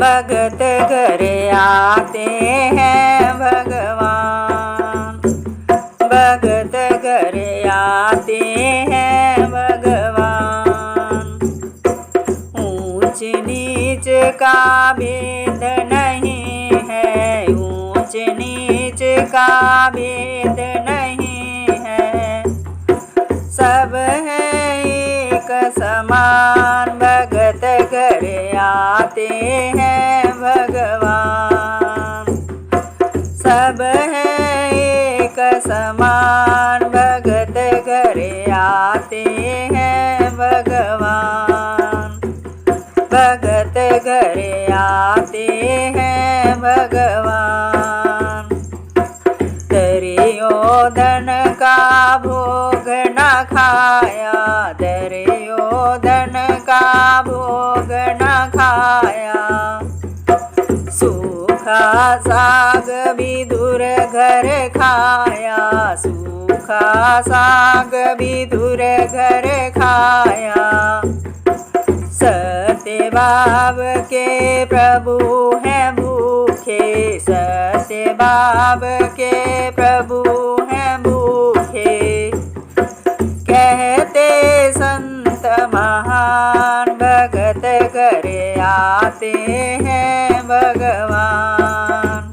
भगत घर आते हैं भगवान। भगत घर आते हैं भगवान। ऊंच नीच का भेद नहीं है, ऊंच नीच का भेद नहीं है, सब है एक समान। भगत घर आते हैं भगवान। सब है एक समान। भगत घर आते हैं भगवान। भगत घर आते हैं भगवान। दुर्योधन का भोग न खाया, दुर्योधन का भोग न खाया, सूखा साग विदुर घर खाया, सूखा साग विदुर घर खाया। सत्यभाव के प्रभु हैं भूखे, सत्यभाव के प्रभु हैं भूखे, कहते संत महान। भगत घर आते हैं भगवान।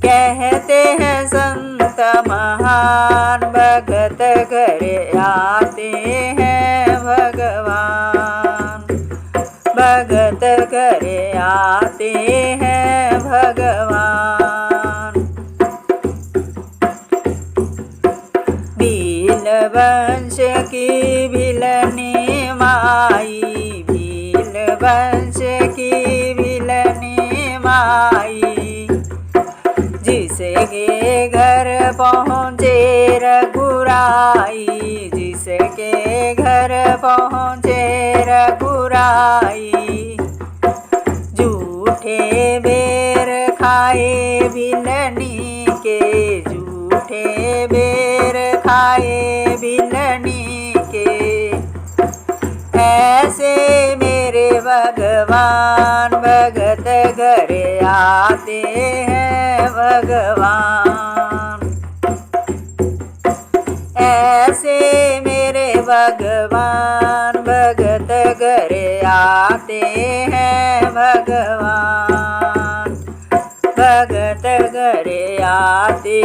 कहते हैं संत महान। भगत घर आते हैं भगवान। भगत घर आते हैं भगवान। भील वंश की भिलनी माई, भील वंश की भिलनी माई, जिसके घर पहुँचे रघुराई, जिसके घर पहुँचे रघुराई, झूठे बेर खाए भिलनी के, झूठे बेर खाए भिलनी के, ऐसे मेरे भगवान। भगत घर आते हैं भगवान। ऐसे मेरे भगवान। भगत घर आते हैं भगवान। भगत घर आते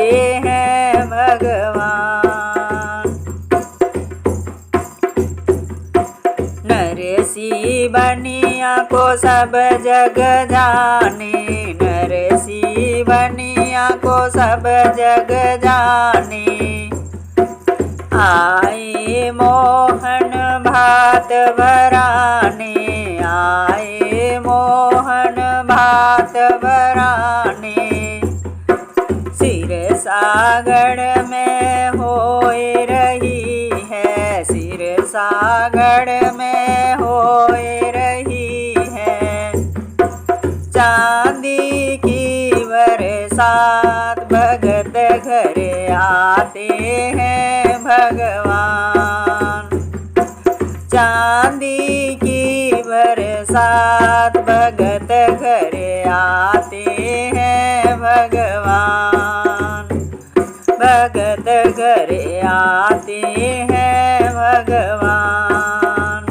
हैं भगवान। नरसी बनिया को सब जग जाने, नरसी बनिया को सब जग जाने, आए मोहन भात भराने, आए मोहन भात भराने, सिर सागड़ में होए रही है, सिर सागड़ में होए रही है, चांदी की बरसात। भगत घर आते हैं भगवान। चांदी की बरसात। भगत घर आते हैं भगवान। भगत घर आते हैं भगवान।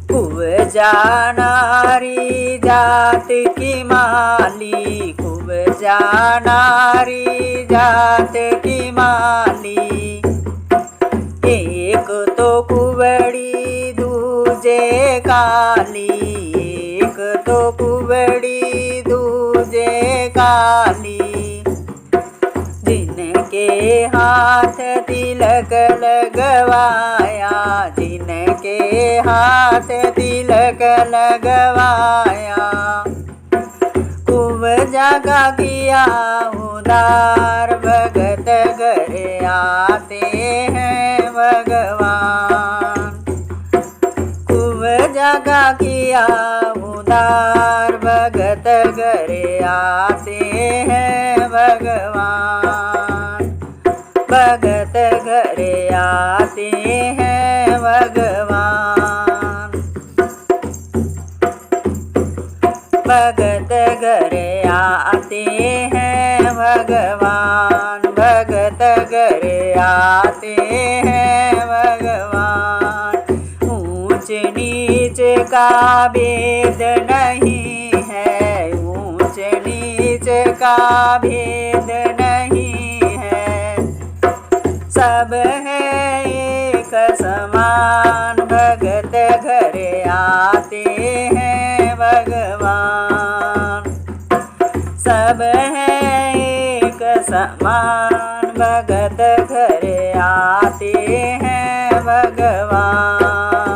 कुब्जा नारी जात की माली, कुब्जा नारी जात की माली, एक तो कुबड़ी दूजे काली, एक तो कुबड़ी दूजे काली, जिनके हाथ तिलक लगवाया, जिनके हाथ तिलक लगवाया, कुब्जा का किया उदार। भगत घर आते हैं भगवान। कुब्जा का किया उदार। भगत घर आते हैं भगवान। भगत घर आते हैं भगवान। भगत घर आते हैं भगवान, भगत घर आते हैं भगवान। ऊंच नीच का भेद नहीं है, ऊंच नीच का भेद नहीं है, सब है एक समान। भगत घर आते हैं भगवान, सब है एक समान। भगत घर आते हैं भगवान।